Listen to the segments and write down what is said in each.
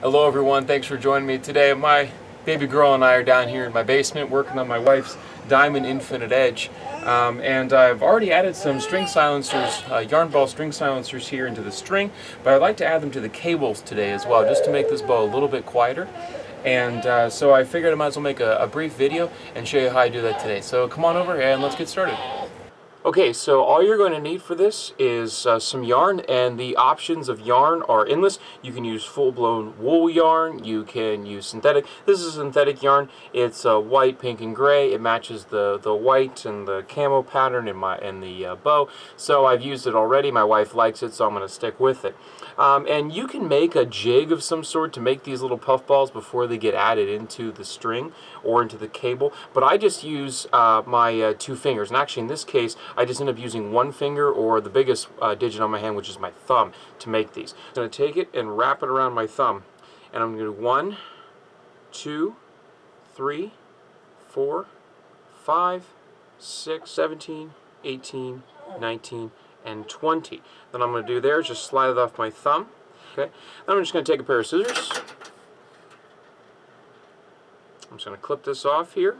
Hello everyone, thanks for joining me today. My baby girl and I are down here in my basement working on my wife's Diamond Infinite Edge. And I've already added some string silencers, yarn ball string silencers here into the string, but I'd like to add them to the cables today as well, just to make this bow a little bit quieter. And so I figured I might as well make a brief video and show you how I do that today. So come on over and let's get started. Okay, so all you're going to need for this is some yarn, and the options of yarn are endless. You can use full-blown wool yarn, you can use synthetic. This is synthetic yarn. It's white, pink, and gray. It matches the white and the camo pattern in the bow. So I've used it already. My wife likes it, so I'm going to stick with it. And you can make a jig of some sort to make these little puff balls before they get added into the string or into the cable. But I just use my 2 fingers, and actually in this case I just end up using 1 finger or the biggest digit on my hand, which is my thumb, to make these. I'm going to take it and wrap it around my thumb, and I'm going to do 1, 2, 3, 4, 5, 6, 17, 18, 19, and 20. Then I'm going to do there is just slide it off my thumb. Okay. Then I'm just going to take a pair of scissors. I'm just going to clip this off here.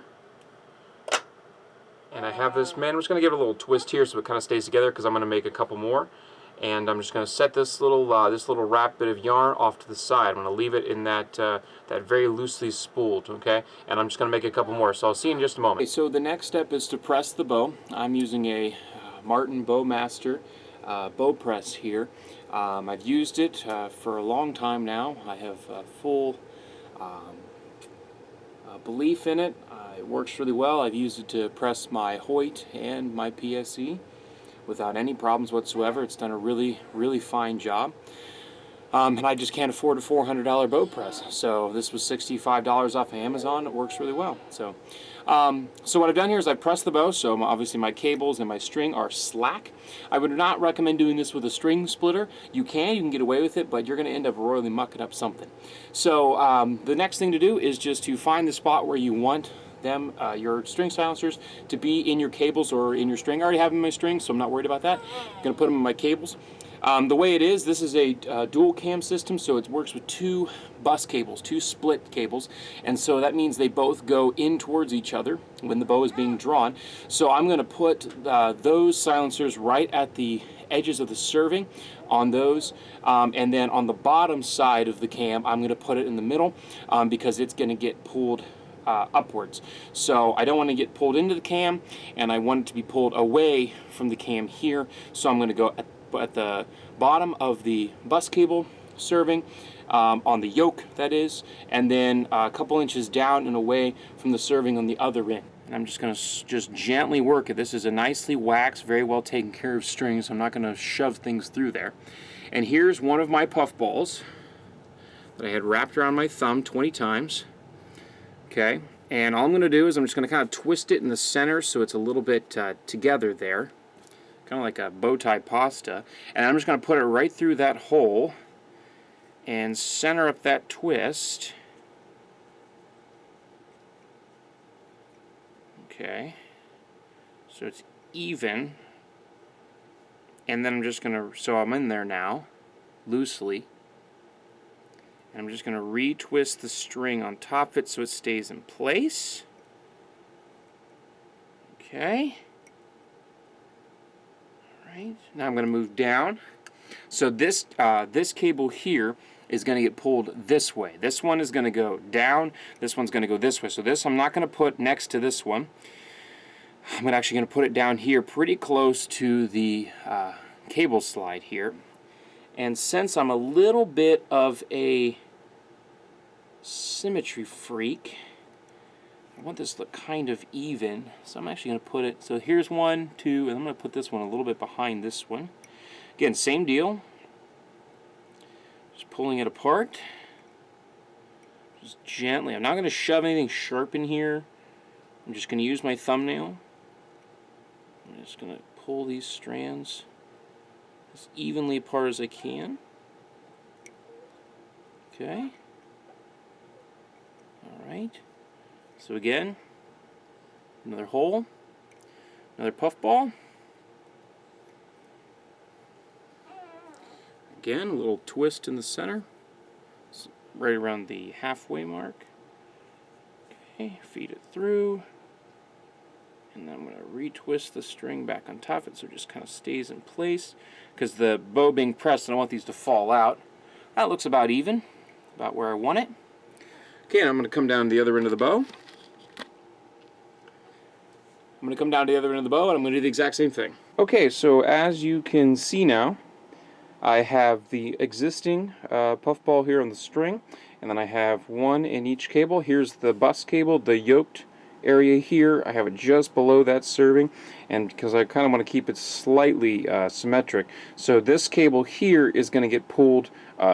And I have this, I'm just going to give it a little twist here so it kind of stays together, because I'm going to make a couple more. And I'm just going to set this little wrap bit of yarn off to the side. I'm going to leave it in that very loosely spooled, okay? And I'm just going to make a couple more. So I'll see you in just a moment. Okay, so the next step is to press the bow. I'm using a Martin Bowmaster bow press here. I've used it for a long time now. I have full belief in it. It works really well. I've used it to press my Hoyt and my PSE without any problems whatsoever. It's done a really, really fine job. And I just can't afford a $400 bow press. So this was $65 off of Amazon. It works really well. So what I've done here is I've pressed the bow, so obviously my cables and my string are slack. I would not recommend doing this with a string splitter. You can get away with it, but you're going to end up royally mucking up something. So the next thing to do is just to find the spot where you want them, your string silencers, to be in your cables or in your string. I already have them in my string, so I'm not worried about that. I'm going to put them in my cables. The way it is, this is a dual cam system, so it works with 2 bus cables, 2 split cables, and so that means they both go in towards each other when the bow is being drawn. So I'm going to put those silencers right at the edges of the serving on those, and then on the bottom side of the cam I'm going to put it in the middle, because it's going to get pulled upwards. So I don't want to get pulled into the cam, and I want it to be pulled away from the cam here, so I'm going to go at the bottom of the bus cable serving, on the yoke that is, and then a couple inches down and away from the serving on the other end. And I'm just going to just gently work it. This is a nicely waxed, very well taken care of string, so I'm not going to shove things through there. And here's one of my puff balls that I had wrapped around my thumb 20 times. Okay, and all I'm going to do is I'm just going to kind of twist it in the center so it's a little bit together there, kind of like a bow tie pasta, and I'm just going to put it right through that hole and center up that twist. Okay, so it's even, and then I'm just going to, so I'm in there now, loosely, and I'm just going to retwist the string on top of it so it stays in place. Okay. Alright, now I'm going to move down. So this cable here is going to get pulled this way. This one is going to go down, this one's going to go this way. So this I'm not going to put next to this one. I'm actually going to put it down here pretty close to the cable slide here. And since I'm a little bit of a symmetry freak, I want this to look kind of even, so I'm actually going to put it, so here's 1, 2, and I'm going to put this one a little bit behind this one. Again, same deal. Just pulling it apart. Just gently. I'm not going to shove anything sharp in here. I'm just going to use my thumbnail. I'm just going to pull these strands as evenly apart as I can. Okay. Alright. So again, another hole, another puff ball. Again, a little twist in the center. right around the halfway mark. Okay, feed it through. And then I'm going to retwist the string back on top of it so it just kind of stays in place. Because the bow being pressed, I don't want these to fall out. That looks about even, about where I want it. Okay, and I'm going to come down to the other end of the bow. I'm going to come down to the other end of the bow and I'm going to do the exact same thing. Okay, so as you can see now, I have the existing puffball here on the string, and then I have one in each cable. Here's the bus cable, the yoked area here. I have it just below that serving, and because I kind of want to keep it slightly symmetric. So this cable here is going to get pulled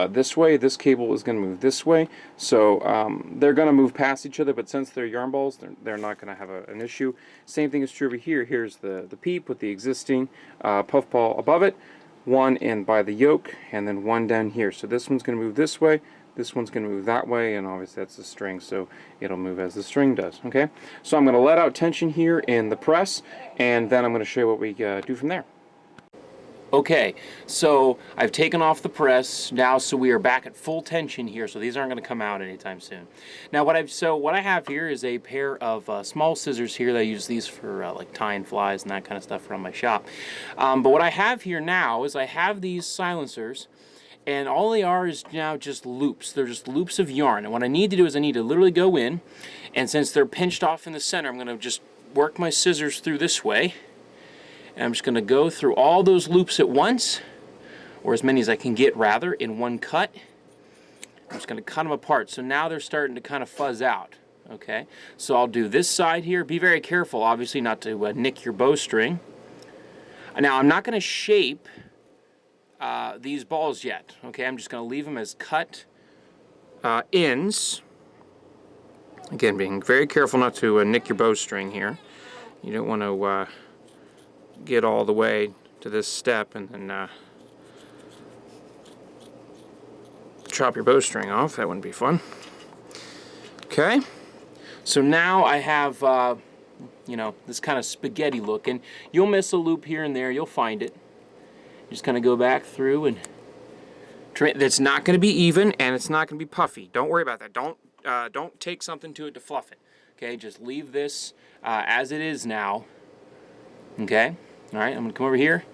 this way. This cable is going to move this way. So they're going to move past each other, but since they're yarn balls, they're not going to have an issue. Same thing is true over here. Here's the peep with the existing puffball above it. One in by the yoke, and then one down here. So this one's going to move this way, this one's going to move that way, and obviously that's the string, so it'll move as the string does. Okay, so I'm going to let out tension here in the press, and then I'm going to show you what we do from there. Okay, so I've taken off the press now, so we are back at full tension here, so these aren't going to come out anytime soon. Now what I have here is a pair of small scissors here. I use these for like tying flies and that kind of stuff around my shop. But what I have here now is I have these silencers, and all they are is now just loops. They're just loops of yarn, and what I need to do is I need to literally go in, and since they're pinched off in the center, I'm going to just work my scissors through this way. And I'm just going to go through all those loops at once, or as many as I can get rather, in one cut. I'm just going to cut them apart. So now they're starting to kind of fuzz out. Okay, so I'll do this side here. Be very careful, obviously, not to nick your bowstring. Now I'm not going to shape these balls yet. Okay, I'm just going to leave them as cut ends. Again, being very careful not to nick your bowstring here. You don't want to get all the way to this step and then chop your bowstring off. That wouldn't be fun. Okay, so now I have you know, this kind of spaghetti look, and you'll miss a loop here and there. You'll find it. Just kind of go back through and that's not going to be even, and it's not going to be puffy. Don't worry about that. Don't take something to it to fluff it. Okay, just leave this as it is now. Okay, all right, I'm going to come over here,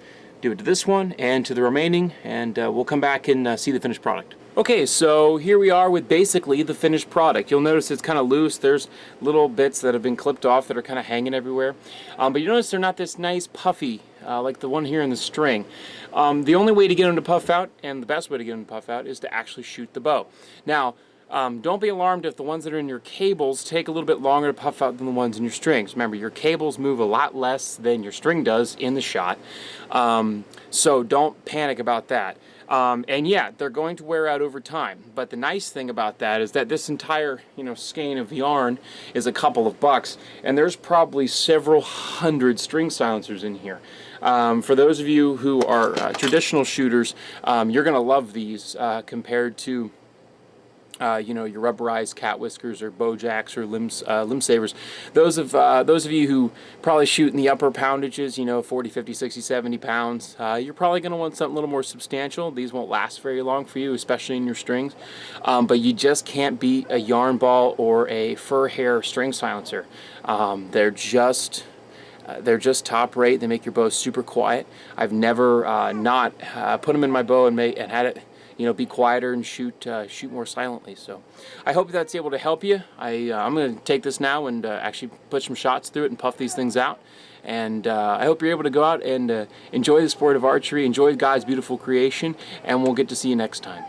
do it to this one and to the remaining, and we'll come back and see the finished product. Okay, so here we are with basically the finished product. You'll notice it's kind of loose. There's little bits that have been clipped off that are kind of hanging everywhere. But you notice they're not this nice puffy like the one here in the string. The only way to get them to puff out, and the best way to get them to puff out, is to actually shoot the bow. Now, don't be alarmed if the ones that are in your cables take a little bit longer to puff out than the ones in your strings. Remember, your cables move a lot less than your string does in the shot, so don't panic about that. And yeah, they're going to wear out over time, but the nice thing about that is that this entire, you know, skein of yarn is a couple of bucks, and there's probably several hundred string silencers in here. For those of you who are traditional shooters, you're going to love these compared to you know, your rubberized cat whiskers or bow jacks or limb savers. Those of you who probably shoot in the upper poundages, you know, 40, 50, 60, 70 pounds, you're probably going to want something a little more substantial. These won't last very long for you, especially in your strings. But you just can't beat a yarn ball or a fur hair string silencer. They're just top rate. They make your bow super quiet. I've never not put them in my bow and had it, you know, be quieter and shoot more silently. So I hope that's able to help you. I'm going to take this now and actually put some shots through it and puff these things out. And I hope you're able to go out and enjoy the sport of archery, enjoy God's beautiful creation, and we'll get to see you next time.